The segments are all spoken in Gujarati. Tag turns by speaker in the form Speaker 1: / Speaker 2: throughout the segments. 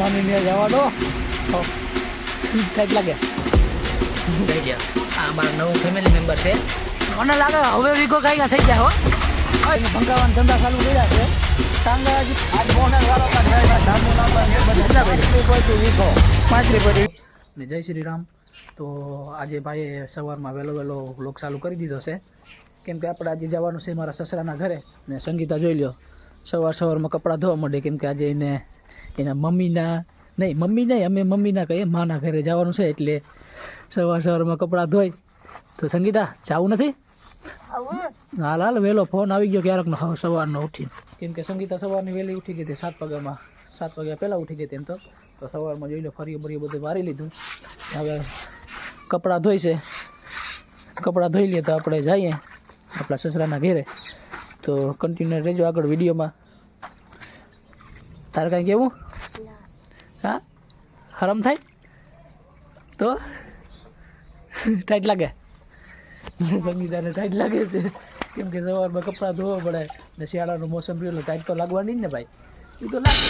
Speaker 1: માનીને જવા દો કંઈક લાગે
Speaker 2: થઈ ગયા. આ મારા નવું ફેમિલી મેમ્બર છે.
Speaker 1: મને લાગે હવે વીઘો કાંઈ થઈ જાય હો ભંગાવાના ધંધા ચાલુ કર્યા છે ટાંગાજી આજ મોહન વાળો વીઘો 5 રૂપિયા. જય શ્રી રામ. તો આજે ભાઈએ સવારમાં વહેલો વ્લોગ ચાલુ કરી દીધો છે કેમ કે આપણે આજે જવાનું છે મારા સસરાના ઘરે ને સંગીતા જોઈ લ્યો સવારમાં કપડાં ધોવા માંડે કેમ કે આજે એના મમ્મી નહીં અમે મમ્મીના કહીએ માના ઘરે જવાનું છે એટલે સવારમાં કપડાં ધોઈ. તો સંગીતા જવું નથી? હાલ વહેલો ફોન આવી ગયો ક્યારેકનો સવારનો ઉઠીને કેમ કે સંગીતા સવારની વહેલી ઉઠી ગઈ હતી 7 વાગ્યા પહેલાં ઉઠી ગઈ હતી એમ તો સવારમાં જોઈ લો ફરી બધું વારી લીધું. હવે કપડાં ધોઈ લઈએ તો આપણે જઈએ આપણા સસરાના ઘેરે. તો કન્ટિન્યુ રહેજો આગળ વિડીયોમાં. તારે કાંઈ કેવું? હા હરમ થાય તો ટાઈટ લાગે? સંગીતાને ટાઈટ લાગે છે કેમ કે સવારમાં કપડાં ધોવા પડે ને શિયાળાનું મોસમ રહ્યું ટાઈટ તો લાગવાની જ ને ભાઈ. એ તો લાગે.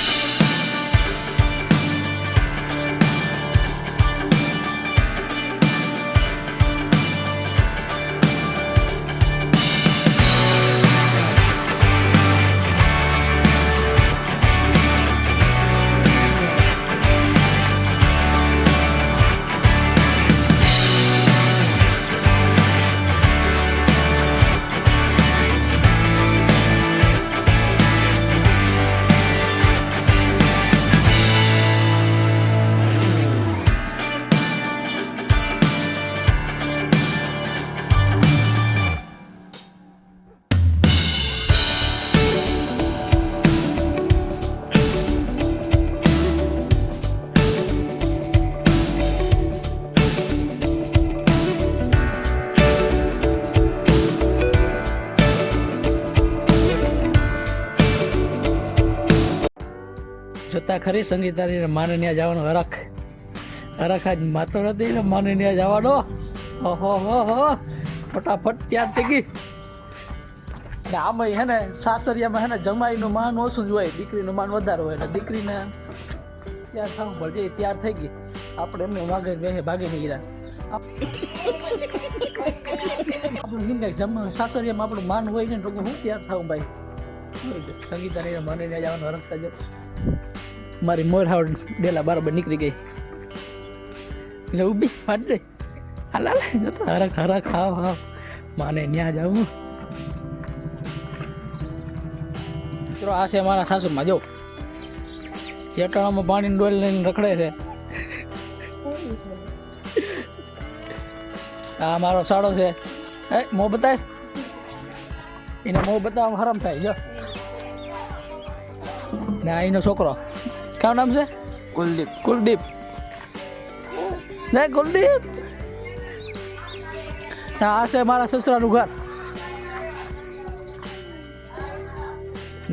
Speaker 1: જોતા ખરી સંગીતાની માને ત્યાં જવાનો હરખ આજ માતો નથી ને માને ત્યાં જવાનો. હો ફટાફટ ત્યાં થઈ ગઈ. ને આમાં હે ને સાસરિયામાં હે ને જમાઈનું માન ઓછું જ હોય, દીકરીનું માન વધારે હોય. એટલે દીકરીને તૈયાર થવું પડે. તૈયાર થઈ ગઈ આપણે એમને વાગે ભાગે નહીં રહ્યા. આપણું કેમ કે સાસરિયામાં આપણું માન હોય ને તો હું તૈયાર થવું ભાઈ. સંગીતાની માને ત્યાં જવાનું હરખ થજો. મારી મોર હાવ ડેલા બરાબર નીકળી ગઈ એટલે ઊભી ફાટ જાય. હાલ જતો હરખ હાવ માને ન્યા જાઉં. મિત્રો આ છે મારા સાસુમાં જો ચેટાણામાં પાણીની ડોલ લઈને રખડે છે. આ મારો સાડો છે. મોં બતાય એને મોં બતાવવામાં હરામ થાય. જો ને આ એનો છોકરો શું નામ છે? કુલદીપ ને કુલદીપ. આ છે મારા સસરાનું ઘર.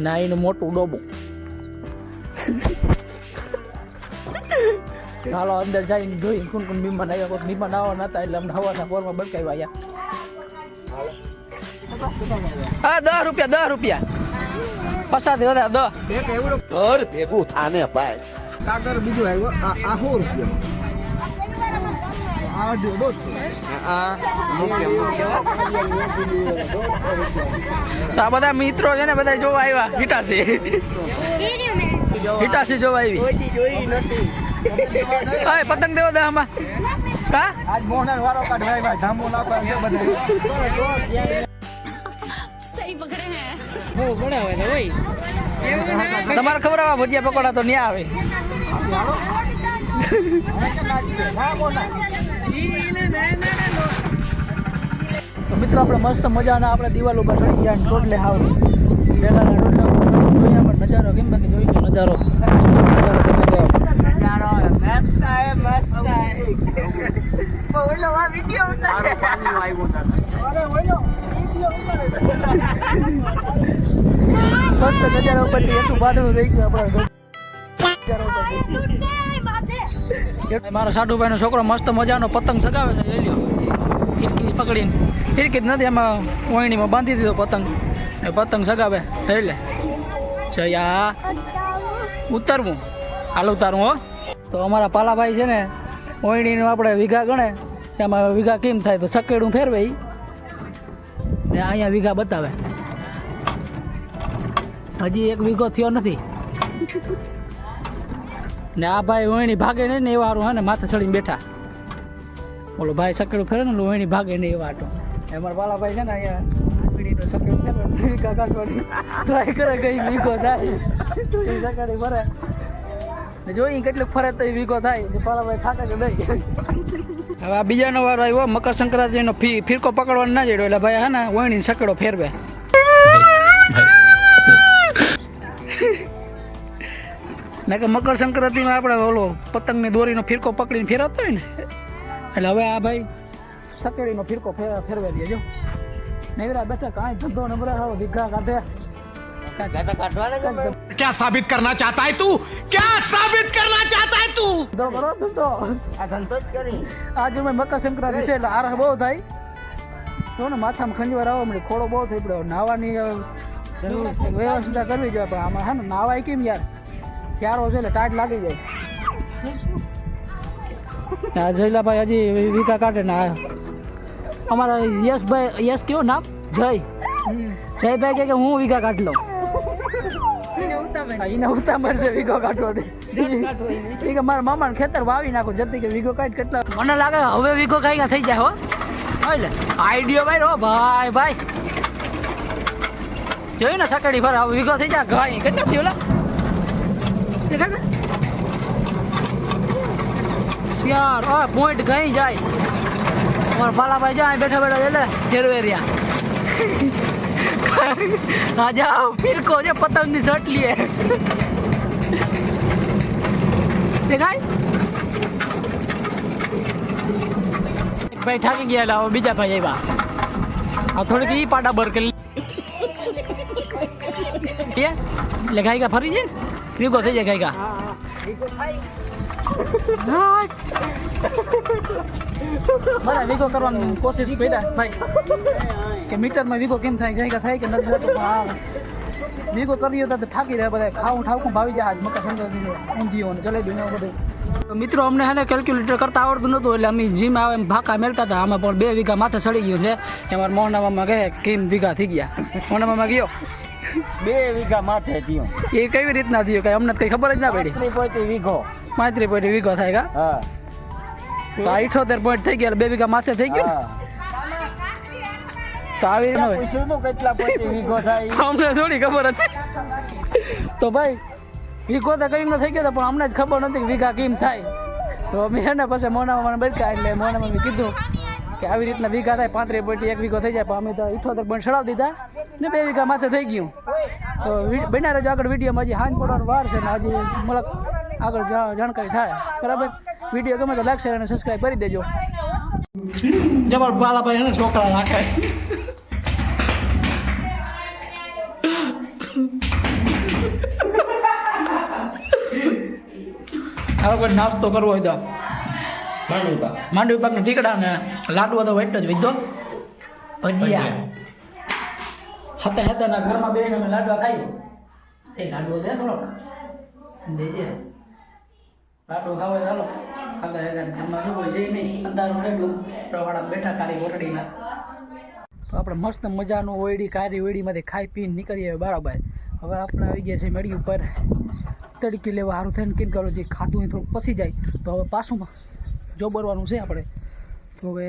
Speaker 1: ના એનું મોટું ડોબું. હાલો અંદર જઈને જોઈ કોણ મહેમાન આવ્યા. કોઈ મહેમાન આવવાના હતા એટલે અમને હવાના પોરમાં બળકાવ્યા. હા 10 રૂપિયા પસાદ વધારે 10
Speaker 3: ઘર ભેગું થાને ભાઈ.
Speaker 4: કાગર બીજું આવ્યો આ 100 રૂપિયા. આ જોડો
Speaker 1: તો આ બધા મિત્રો છે ને બધા જોવા આવ્યા. હિટાસી જોવા આવી. પતંગ દેવો દે આમાં. હા
Speaker 4: આજ મોહન વાળો કાઢવાય ભાઈ ધામો નાખવા છે બધા.
Speaker 5: सही पकड़े हैं
Speaker 1: તમારે ખબર આવે ભજીયા પકોડા તો ન્યા આવે. તો મિત્રો આપણે મસ્ત મજાના આપણે દિવાલ ઉપર ચડી ગયા ટોટલે હાવ પહેલાના ટોટલા નજારો કેમ બાકી જોઈ ગયો નજારો મસ્ત નજારા ઉપરથી એટલું બાદળું રહી ગયું આપણે. મારો સાડુભાઈ નો છોકરો મસ્ત મજાનો પતંગ ચગાવે છે. લઈ લ્યો ફિરકી પકડીને. ફિરકી જ નથી એમાં ઓયણીમાં બાંધી દીધો પતંગ એ પતંગ ચગાવે. લઈ લે જયા ઉતરવું હાલ ઉતારું હો. તો અમારા પાલાભાઈ છે ને ઓયણીનું આપણે વીઘા ગણે તેમાં વીઘા કેમ થાય તો સકેડું ફેરવે ઈ. ને અહીંયા વીઘા બતાવે હજી 1 વીઘો થયો નથી ને આ ભાઈ ઓયણી ભાગે નહીં ને એવા હારું હે ને માથે ચડીને બેઠા. બોલો ભાઈ સકેડું ફેરે ને ઓયણી ભાગે નહીં એવા હાટો. અમારા પાલાભાઈ છે ને અહીંયા ઓયણીનું સકેડું ફેરવે વીઘા કાઢવાની ટ્રાય કરે કઈ વીઘો થાય તો એ સકેડી ફરે ને જોઈ કેટલું ફરે તો એ વીઘો થાય પાલાભાઈ થાકે કે નહીં. હવે આ બીજાનો વાર આવ્યો મકર સંક્રાંતિનો ફિરકો પકડવાનો ના જડ્યો એટલે ભાઈ હે ને ઓયણી સકેડો ફેરવે. ના કે મકર સંક્રાંતિમાં આપણે ઓલો પતંગની દોરીનો ફિરકો પકડીને ફેરવતો હોય ને એટલે હવે આ ભાઈ સકેડીનો ફિરકો ફેરવે દે. જો નેવરા બેઠા કાંઈ ધંધો નંબર વીઘા કાઢે.
Speaker 3: क्या साबित करना चाहता है तू? क्या साबित करना चाहता है तू?
Speaker 1: આજે મેં મકર સંક્રાંતિ છે એટલે આરહ બહુ થાય તો ને માથામાં ખંજવાર આવવા મળે ખોડો બહુ થઈ પડ્યો. નાવાની વ્યવસ્થા કરવી જોઈએ પણ આમાં હે ને નાવાય કેમ યાર ચારો છે એટલે ટાઈટ લાગી જાય. આ જયલાભાઈ હજી વીઘા કાઢે ને અમારા યશભાઈ કેવો નામ જયભાઈ કે હું વીઘા કાઢ લઉં. એને ઉતામર છે વીઘો કાઢવાનો કે મારા મામાને ખેતર વાવી નાખો જતી કે વીઘો કાઢ કેટલા મને લાગે હવે વીઘો કાંઈ થઈ જાય હો. એટલે આઈડિયો ભાઈ હો ભાઈ ભાઈ જોયું ને સકડી ફર હવે વીઘો થઈ જાય ગાય કેટલા થયો યાર પોઈન્ટ ગઈ જાય. મારા પાલાભાઈ જાય બેઠા બેઠા એટલે ફેરવેરિયા રાજા ફિરકો છે પતંગની સટલી દેખાય. એક ભાઈ ઠાકી ગયા એટલે બીજા ભાઈ આવ્યા આ થોડીક ઈ પાટા બર કરી એટલે ગાયકા ફરી જાય ને વીગો થઈ જાય ગાયકા. બધા વીગો કરવાની કોશિશ કર્યા ભાઈ કે મીટરમાં વીગો કેમ થાય ગાયકા થાય કે નથી. વીગો કર્યો તો થાકી રહ્યા બધા ખાવું ઠાવકું ભાવી જાય આજ મકર સંક્રાંતિનો ઊંધિયો ને જલેબી ને બધું. તો મિત્રો અમને હે ને કેલ્ક્યુલેટર કરતા આવડતું નહોતું એટલે અમે જીમ આવે એમ ભાકા મેળતા હતા. આમાં પણ 2 વીઘા માથે ચડી ગયું છે. અમારા મોહનામાં કહે કેમ વીઘા થઈ ગયા. મોહનામાં ગયો
Speaker 4: 2 વીઘા માથે થયો.
Speaker 1: એ કેવી રીતના થયો કઈ અમને કઈ ખબર જ ના પડી.
Speaker 4: 35 વીઘો
Speaker 1: 35 વીઘો થાય કા.
Speaker 4: હા
Speaker 1: તો 78 પોઈન્ટ થઈ ગયા 2 વીઘા માથે થઈ ગયું. તો આવી
Speaker 4: પૂછ્યું કેટલા 35 વીઘો થાય
Speaker 1: અમને થોડી ખબર હતી. તો ભાઈ વીઘો તો કઈ ન થઈ ગયો પણ અમને જ ખબર નથી કે વીઘા કેમ થાય. તો અમે હે ને પછી મોનામાં મને બરકા એટલે મોનામાં મેં કીધું કે આવી રીતના વીઘા થાય 35 પોઈન્ટ 1 વીઘો થઈ જાય પણ અમે તો 78 પોઈન્ટ ચડાવી દીધા ને 2 વીઘા માથે થઈ ગયું. તો બન્યા રહેજો આગળ વિડીયોમાં. હજી હાંજ પડવાનો વાર છે ને હજી મતલબ આગળ જાણકારી થાય બરાબર. વિડીયો ગમે તો લાઈક શેર અને સબસ્ક્રાઈબ કરી દેજો. જબર બાલાભાઈ એને છોકરા રાખે. હવે કોઈ નાસ્તો કરવો હોય તો માંડવી પાકના ટીકડા ને લાડુ તો વેટ જ વિધો ભજીયા હતા ના ઘરમાં બેન અમે લાડવા ખાઈ. એ લાડવો દે થોડોક દેજે લાડુ ખાવા ચાલો ખાતા ઘરમાં શું કોઈ જઈ નહીં અંધારું કાઢ્યું પ્રવાળા બેઠા કારી ઓટડીમાં. તો આપણે મસ્ત મજાનું ઓયડી કારી ઓયડીમાંથી ખાઈ પીને નીકળી આવે બરાબર. હવે આપણે આવી ગયા છે મેળી ઉપર તડકી લેવા સારું થઈને કેમ કરો જે ખાધું હોય થોડુંક પસી જાય તો હવે પાછું જોબરવાનું છે આપણે. તો હવે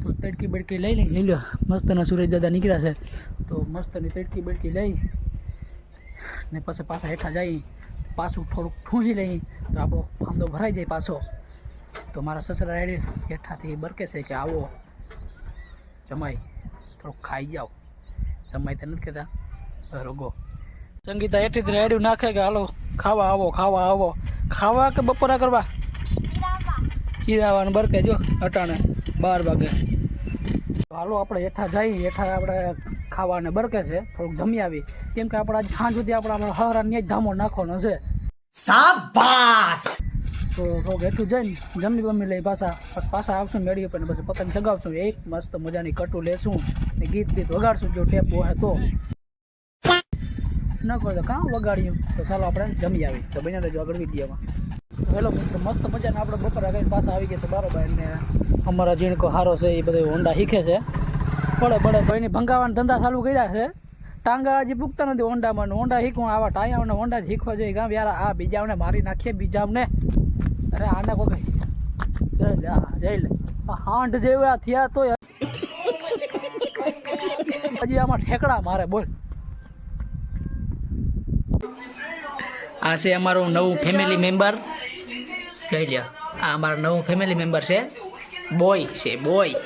Speaker 1: તો તડકી બડકી લઈ લો મસ્તના સુરેશ દાદા નીકળ્યા છે તો મસ્તની તડકી બડકી લઈ ને પછી પાછા હેઠા જઈ પાછું થોડુંક ઠૂંસી લઈ તો આપણો ફાંદો ભરાઈ જાય પાછો. તો મારા સસરા રેડી હેઠાથી બરકે છે કે આવો જમાઈ થોડુંક ખાઈ જાઓ. જમાઈ તો નથી કહેતા રોગો. સંગીતા એઠીથી રેડ્યું નાખે કે હાલો ખાવા આવો ખાવા કે બપોરા કરવા ચીરાવાનું બરકે જો અટાણે 12 વાગે. હાલો આપણે હેઠા જઈએ. હેઠા આપણે ખાવાને બરકે છે થોડુંક જમી આવી કેમ કે આપણે આજ સાંજ સુધી આપણે હરા ને જ ધામો નાખવાનો છે.
Speaker 3: શાબાશ.
Speaker 1: તો થોડુંક હેઠું જઈને જમી લઈ પાછા આવશું મેળી ઉપર પછી પતંગ ચગાવશું. એક મસ્ત મજાની કટુ લેશું ને ગીત વગાડશું જો ટેપ હોય તો. ન કરો તો કાં વગાડ્યું તો ચાલો આપણે જમી આવી તો બન્યા રહેજો આગળ વિડીયોમાં. તો હેલો મિત્રો, મસ્ત મજાના આપણે બપોરા કરીને પાછા આવી ગયા છે બરાબર. અને અમારા જીણકો સારો છે એ બધો હોન્ડા શીખે છે. પડે ભાઈની ભંગાવાના ધંધા ચાલુ કર્યા છે. ટાંગા હજી પૂગતા નથી હોન્ડામાં. હોન્ડા શીખવું આવા ટાયાઓને હોન્ડા જ શીખવા જોઈએ. કામ યાર આ બીજાઓને મારી નાખીએ બીજાઓને. અરે આને કોઈ જઈ લે હાંડ જેવા થયા તો હજી આમાં ઠેકડા મારે બોલ.
Speaker 2: આ છે અમારું નવું ફેમિલી મેમ્બર. જોઈ લ્યો, આ અમારું નવું ફેમિલી મેમ્બર છે. બોય છે બોય.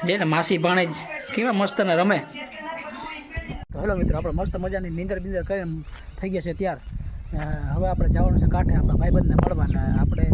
Speaker 2: જે ને માસી ભાણે જ કેવા મસ્ત ને રમે.
Speaker 1: તો હેલો મિત્રો, આપણે મસ્ત મજાની નીંદર કરીને થઈ ગયા છે ત્યાર. હવે આપણે જવાનું છે કાંઠે આપણા ભાઈબંધને મળવા. આપણે